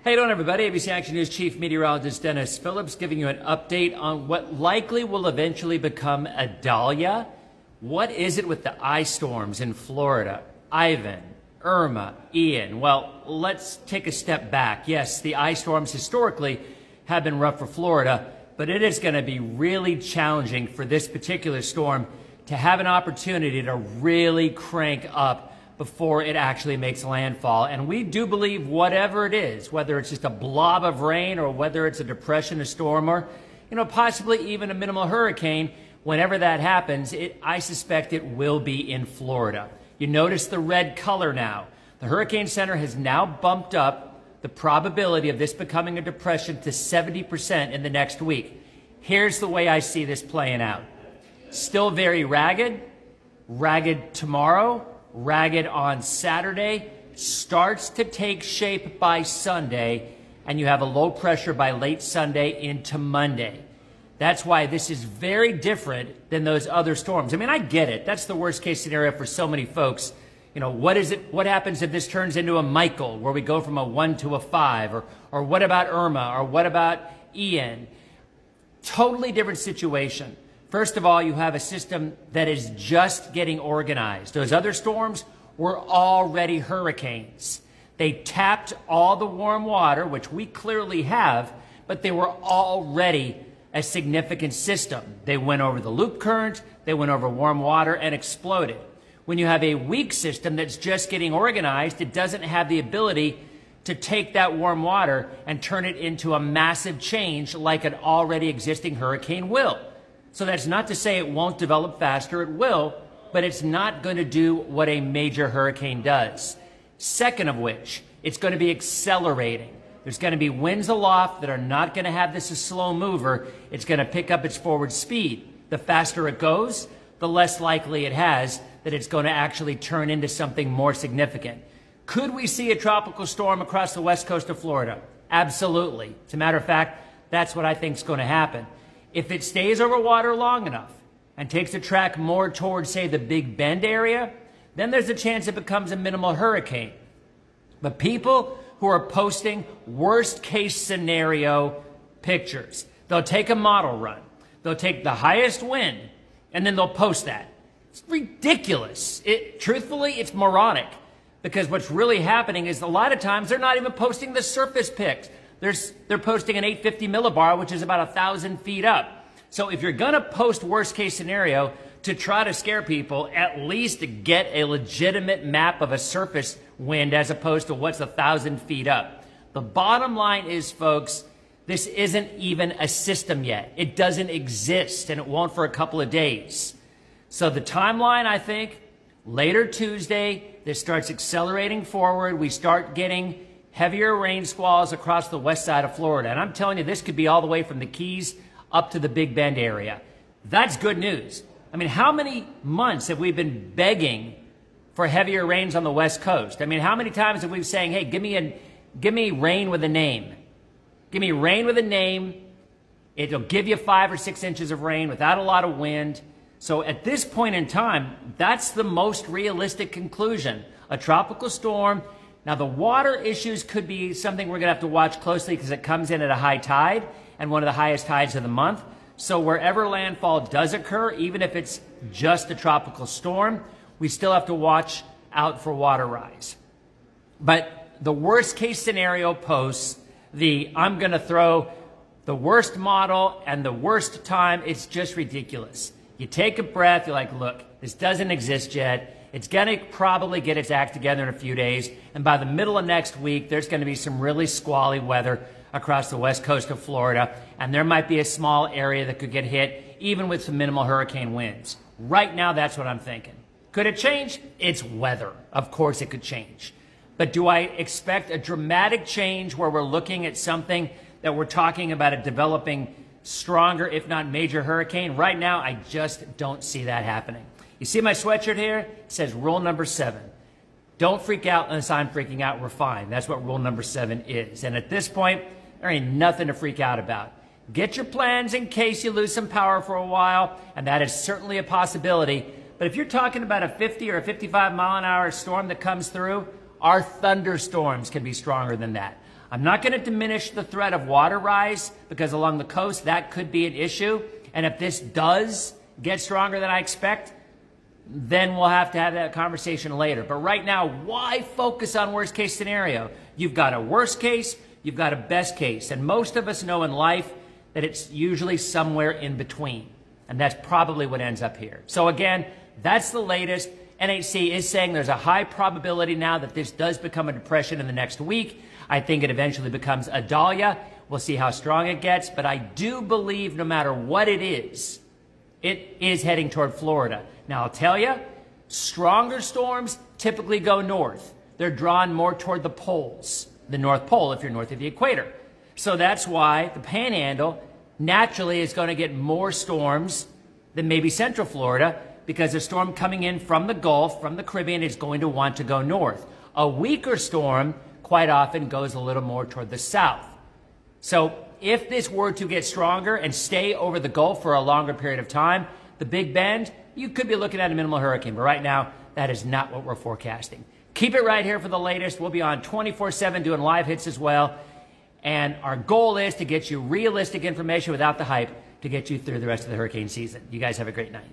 How you doing, everybody? ABC Action News Chief Meteorologist Dennis Phillips giving you an update on what likely will eventually become Idalia. What is it with the ice storms in Florida? Ivan, Irma, Ian. Well, let's take a step back. Yes, the ice storms historically have been rough for Florida, but it is going to be really challenging for this particular storm to have an opportunity to really crank up before it actually makes landfall. And we do believe whatever it is, whether it's just a blob of rain or whether it's a depression, a storm, or, possibly even a minimal hurricane, whenever that happens, I suspect it will be in Florida. You notice the red color now. The Hurricane Center has now bumped up the probability of this becoming a depression to 70% in the next week. Here's the way I see this playing out. Still very ragged tomorrow, ragged on Saturday, starts to take shape by Sunday, and you have a low pressure by late Sunday into Monday. That's why this is very different than those other storms. I mean, I get it. That's the worst case scenario for so many folks. What happens if this turns into a Michael, where we go from a 1 to a 5? Or what about Irma? Or what about Ian? Totally different situation. First of all, you have a system that is just getting organized. Those other storms were already hurricanes. They tapped all the warm water, which we clearly have, but they were already a significant system. They went over the loop current, they went over warm water and exploded. When you have a weak system that's just getting organized, it doesn't have the ability to take that warm water and turn it into a massive change like an already existing hurricane will. So that's not to say it won't develop faster, it will, but it's not going to do what a major hurricane does. Second of which, it's going to be accelerating. There's going to be winds aloft that are not going to have this a slow mover. It's going to pick up its forward speed. The faster it goes, the less likely it has that it's going to actually turn into something more significant. Could we see a tropical storm across the west coast of Florida? Absolutely. As a matter of fact, that's what I think is going to happen. If it stays over water long enough and takes the track more towards, say, the Big Bend area, then there's a chance it becomes a minimal hurricane. But people who are posting worst case scenario pictures, they'll take a model run, they'll take the highest wind, and then they'll post that. It's ridiculous. Truthfully, it's moronic, because what's really happening is a lot of times they're not even posting the surface pics. They're posting an 850 millibar, which is about 1,000 feet up. So if you're going to post worst case scenario to try to scare people, at least get a legitimate map of a surface wind as opposed to what's 1,000 feet up. The bottom line is, folks, this isn't even a system yet. It doesn't exist, and it won't for a couple of days. So the timeline, I think, later Tuesday, this starts accelerating forward. We start getting heavier rain squalls across the west side of Florida. And I'm telling you, this could be all the way from the Keys up to the Big Bend area. That's good news. I mean, how many months have we been begging for heavier rains on the west coast? I mean, how many times have we been saying, hey, give me rain with a name. Give me rain with a name. It'll give you 5 or 6 inches of rain without a lot of wind. So at this point in time, that's the most realistic conclusion. A tropical storm. Now, the water issues could be something we're going to have to watch closely because it comes in at a high tide and one of the highest tides of the month. So wherever landfall does occur, even if it's just a tropical storm, we still have to watch out for water rise. But the worst case scenario posts I'm going to throw the worst model and the worst time. It's just ridiculous. You take a breath. You're like, look, this doesn't exist yet. It's going to probably get its act together in a few days. And by the middle of next week, there's going to be some really squally weather across the west coast of Florida. And there might be a small area that could get hit, even with some minimal hurricane winds. Right now, that's what I'm thinking. Could it change? It's weather. Of course it could change. But do I expect a dramatic change where we're looking at something that we're talking about a developing stronger, if not major hurricane? Right now, I just don't see that happening. You see my sweatshirt here? It says rule number 7. Don't freak out unless I'm freaking out. We're fine. That's what rule number 7 is. And at this point, there ain't nothing to freak out about. Get your plans in case you lose some power for a while, and that is certainly a possibility. But if you're talking about a 50 or a 55 mile an hour storm that comes through, our thunderstorms can be stronger than that. I'm not going to diminish the threat of water rise because along the coast, that could be an issue. And if this does get stronger than I expect, then we'll have to have that conversation later. But right now, why focus on worst case scenario? You've got a worst case, you've got a best case. And most of us know in life that it's usually somewhere in between. And that's probably what ends up here. So again, that's the latest. NHC is saying there's a high probability now that this does become a depression in the next week. I think it eventually becomes a Dahlia. We'll see how strong it gets. But I do believe no matter what it is heading toward Florida. Now, I'll tell you, stronger storms typically go north. They're drawn more toward the poles, the North Pole if you're north of the equator. So that's why the Panhandle naturally is going to get more storms than maybe Central Florida, because a storm coming in from the Gulf, from the Caribbean, is going to want to go north. A weaker storm quite often goes a little more toward the south. So if this were to get stronger and stay over the Gulf for a longer period of time, the Big Bend, you could be looking at a minimal hurricane. But right now, that is not what we're forecasting. Keep it right here for the latest. We'll be on 24/7 doing live hits as well. And our goal is to get you realistic information without the hype to get you through the rest of the hurricane season. You guys have a great night.